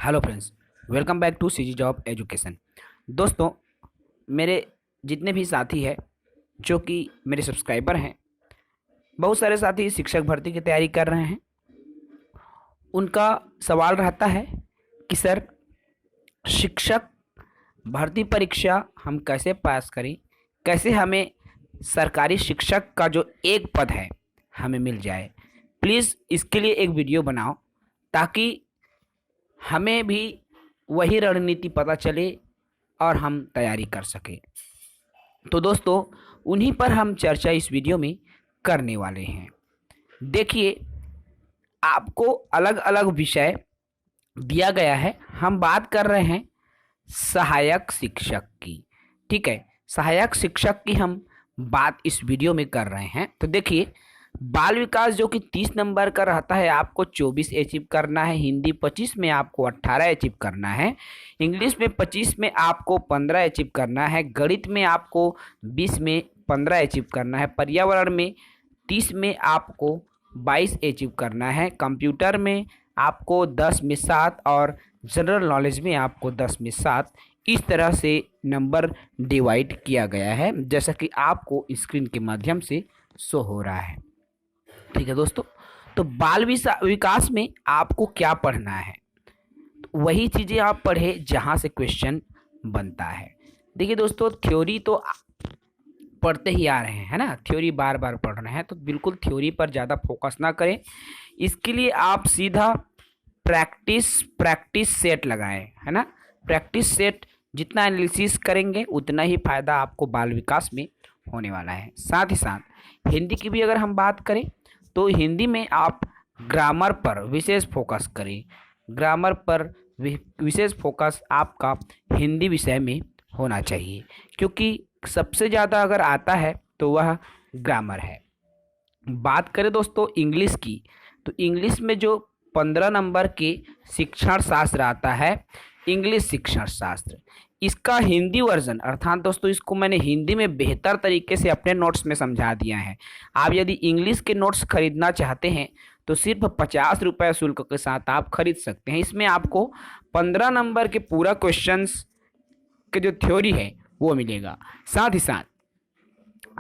Hello friends, welcome back to CG job education. दोस्तों, मेरे जितने भी साथी हैं जो कि मेरे सब्सक्राइबर हैं, बहुत सारे साथी शिक्षक भर्ती की तैयारी कर रहे हैं। उनका सवाल रहता है कि सर, शिक्षक भर्ती परीक्षा हम कैसे पास करें, कैसे हमें सरकारी शिक्षक का जो एक पद है हमें मिल जाए। प्लीज़ इसके लिए एक वीडियो बनाओ ताकि हमें भी वही रणनीति पता चले और हम तैयारी कर सकें। तो दोस्तों, उन्हीं पर हम चर्चा इस वीडियो में करने वाले हैं। देखिए, आपको अलग अलग विषय दिया गया है। हम बात कर रहे हैं सहायक शिक्षक की। ठीक है, सहायक शिक्षक की हम बात इस वीडियो में कर रहे हैं। तो देखिए, बाल विकास जो कि 30 नंबर का रहता है, आपको 24 अचीव करना है। हिंदी 25 में आपको 18 अचीव करना है। इंग्लिश में 25 में आपको 15 अचीव करना है। गणित में आपको 20 में 15 अचीव करना है। पर्यावरण में 30 में आपको 22 अचीव करना है। कंप्यूटर में आपको 10 में 7 और जनरल नॉलेज में आपको 10 में 7। इस तरह से नंबर डिवाइड किया गया है, जैसा कि आपको स्क्रीन के माध्यम से शो हो रहा है। ठीक है दोस्तों, तो बाल विकास में आपको क्या पढ़ना है, तो वही चीज़ें आप पढ़े जहाँ से क्वेश्चन बनता है। देखिए दोस्तों, थ्योरी तो पढ़ते ही आ रहे हैं, है ना। थ्योरी बार बार पढ़ रहे हैं, तो बिल्कुल थ्योरी पर ज़्यादा फोकस ना करें। इसके लिए आप सीधा प्रैक्टिस सेट लगाएं, है ना। प्रैक्टिस सेट जितना एनालिसिस करेंगे उतना ही फायदा आपको बाल विकास में होने वाला है। साथ ही साथ हिंदी की भी अगर हम बात करें तो हिंदी में आप ग्रामर पर विशेष फोकस करें। ग्रामर पर विशेष फोकस आपका हिंदी विषय में होना चाहिए, क्योंकि सबसे ज़्यादा अगर आता है तो वह ग्रामर है। बात करें दोस्तों इंग्लिश की, तो इंग्लिश में जो 15 नंबर के शिक्षण शास्त्र आता है, इंग्लिश शिक्षण शास्त्र, इसका हिंदी वर्जन, अर्थात दोस्तों इसको मैंने हिंदी में बेहतर तरीके से अपने नोट्स में समझा दिया है। आप यदि इंग्लिश के नोट्स खरीदना चाहते हैं तो सिर्फ 50 रुपये शुल्क के साथ आप खरीद सकते हैं। इसमें आपको 15 नंबर के पूरा क्वेश्चंस के जो थ्योरी है वो मिलेगा। साथ ही साथ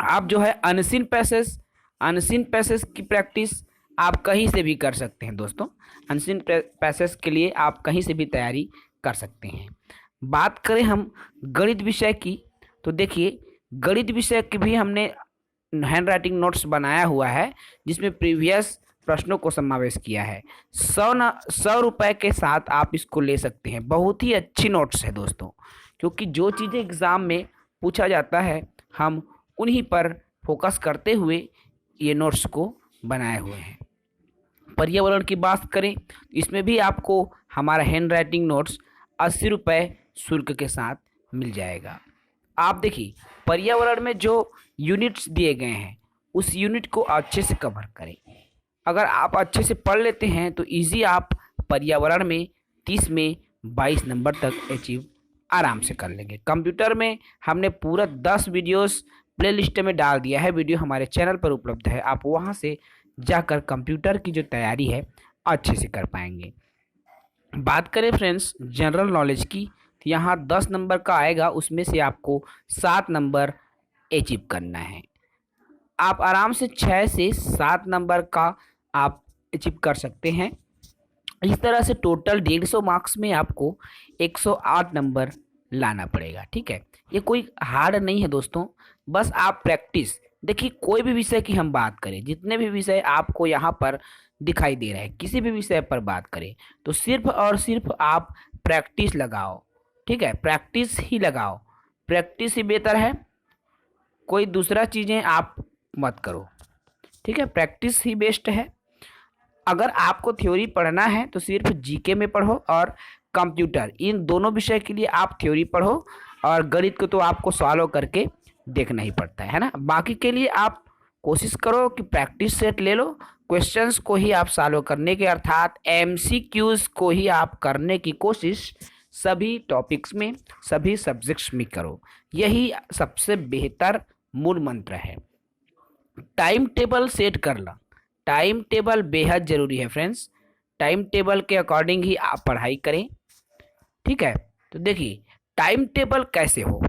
आप जो है अनसीन पैसेज की प्रैक्टिस आप कहीं से भी कर सकते हैं दोस्तों। अनसीन पैसेज के लिए आप कहीं से भी तैयारी कर सकते हैं। बात करें हम गणित विषय की, तो देखिए गणित विषय की भी हमने हैंड राइटिंग नोट्स बनाया हुआ है, जिसमें प्रीवियस प्रश्नों को समावेश किया है। 100 रुपये के साथ आप इसको ले सकते हैं। बहुत ही अच्छी नोट्स है दोस्तों, क्योंकि जो चीज़ें एग्ज़ाम में पूछा जाता है हम उन्हीं पर फोकस करते हुए ये नोट्स को बनाए हुए हैं। पर्यावरण की बात करें, इसमें भी आपको हमारा हैंड राइटिंग नोट्स 80 रुपये शुल्क के साथ मिल जाएगा। आप देखिए, पर्यावरण में जो यूनिट्स दिए गए हैं उस यूनिट को अच्छे से कवर करें। अगर आप अच्छे से पढ़ लेते हैं तो इजी आप पर्यावरण में 30 में 22 नंबर तक अचीव आराम से कर लेंगे। कंप्यूटर में हमने पूरा 10 वीडियोस प्लेलिस्ट में डाल दिया है। वीडियो हमारे चैनल पर उपलब्ध है, आप वहां से जाकर कंप्यूटर की जो तैयारी है अच्छे से कर पाएंगे। बात करें फ्रेंड्स जनरल नॉलेज की, तो यहाँ 10 नंबर का आएगा, उसमें से आपको 7 नंबर अचीव करना है। आप आराम से 6 से 7 नंबर का आप अचीव कर सकते हैं। इस तरह से टोटल 150 मार्क्स में आपको 108 नंबर लाना पड़ेगा। ठीक है, ये कोई हार्ड नहीं है दोस्तों, बस आप प्रैक्टिस। देखिए, कोई भी विषय की हम बात करें, जितने भी विषय आपको यहाँ पर दिखाई दे रहे हैं, किसी भी विषय पर बात करें तो सिर्फ और सिर्फ आप प्रैक्टिस लगाओ। ठीक है, प्रैक्टिस ही लगाओ, प्रैक्टिस ही बेहतर है। कोई दूसरा चीज़ें आप मत करो। ठीक है, प्रैक्टिस ही बेस्ट है। अगर आपको थ्योरी पढ़ना है तो सिर्फ जीके में पढ़ो और कंप्यूटर, इन दोनों विषय के लिए आप थ्योरी पढ़ो, और गणित को तो आपको सॉल्व करके देखना ही पड़ता है ना। बाकी के लिए आप कोशिश करो कि प्रैक्टिस सेट ले लो, क्वेश्चंस को ही आप सॉल्व करने के, अर्थात एमसीक्यूज को ही आप करने की कोशिश सभी टॉपिक्स में, सभी सब्जेक्ट्स में करो। यही सबसे बेहतर मूल मंत्र है। टाइम टेबल सेट कर लो। टाइम टेबल बेहद ज़रूरी है फ्रेंड्स। टाइम टेबल के अकॉर्डिंग ही आप पढ़ाई करें। ठीक है। तो देखिए टाइम टेबल कैसे हो,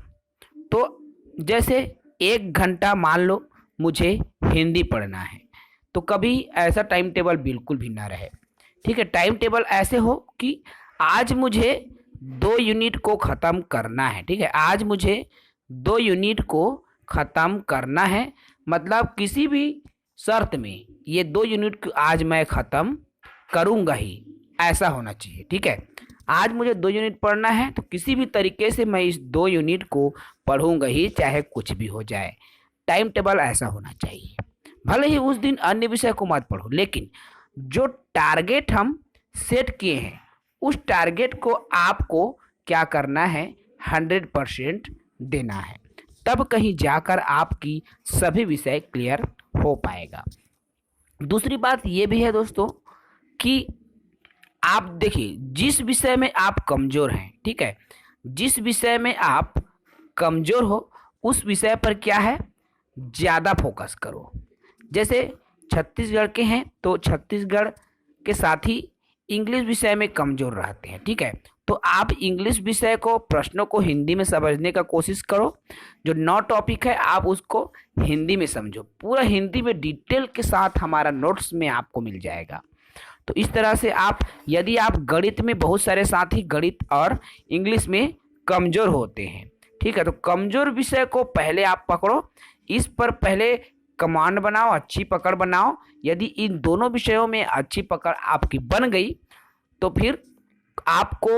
तो जैसे 1 घंटा मान लो मुझे हिंदी पढ़ना है, तो कभी ऐसा टाइम टेबल बिल्कुल भी ना रहे। ठीक है, टाइम टेबल ऐसे हो कि आज मुझे 2 यूनिट को ख़त्म करना है। ठीक है, आज मुझे 2 यूनिट को ख़त्म करना है, मतलब किसी भी शर्त में ये 2 यूनिट आज मैं ख़त्म करूँगा ही, ऐसा होना चाहिए। ठीक है, आज मुझे 2 यूनिट पढ़ना है तो किसी भी तरीके से मैं इस 2 यूनिट को पढ़ूंगा ही, चाहे कुछ भी हो जाए। टाइम टेबल ऐसा होना चाहिए। भले ही उस दिन अन्य विषय को मत पढ़ो, लेकिन जो टारगेट हम सेट किए हैं उस टारगेट को आपको क्या करना है, 100% देना है, तब कहीं जाकर आपकी सभी विषय क्लियर हो पाएगा। दूसरी बात ये भी है दोस्तों कि आप देखिए जिस विषय में आप कमज़ोर हैं, ठीक है, जिस विषय में आप कमज़ोर हो उस विषय पर क्या है, ज़्यादा फोकस करो। जैसे छत्तीसगढ़ के हैं तो छत्तीसगढ़ के साथ ही इंग्लिश विषय में कमज़ोर रहते हैं। ठीक है, तो आप इंग्लिश विषय को, प्रश्नों को हिंदी में समझने का कोशिश करो। जो नौ टॉपिक है आप उसको हिंदी में समझो, पूरा हिंदी में डिटेल के साथ हमारा नोट्स में आपको मिल जाएगा। तो इस तरह से आप, यदि आप गणित में, बहुत सारे साथी गणित और इंग्लिश में कमज़ोर होते हैं, ठीक है, तो कमज़ोर विषय को पहले आप पकड़ो, इस पर पहले कमांड बनाओ, अच्छी पकड़ बनाओ। यदि इन दोनों विषयों में अच्छी पकड़ आपकी बन गई तो फिर आपको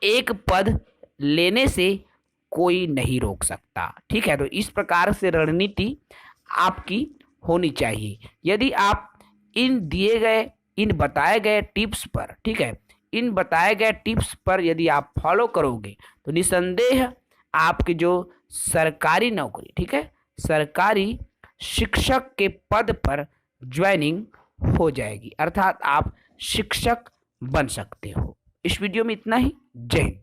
एक पद लेने से कोई नहीं रोक सकता। ठीक है, तो इस प्रकार से रणनीति आपकी होनी चाहिए। यदि आप इन बताए गए टिप्स पर, ठीक है, इन बताए गए टिप्स पर यदि आप फॉलो करोगे तो निसंदेह आपकी जो सरकारी नौकरी, ठीक है, सरकारी शिक्षक के पद पर ज्वाइनिंग हो जाएगी, अर्थात आप शिक्षक बन सकते हो। इस वीडियो में इतना ही। जय हिंद।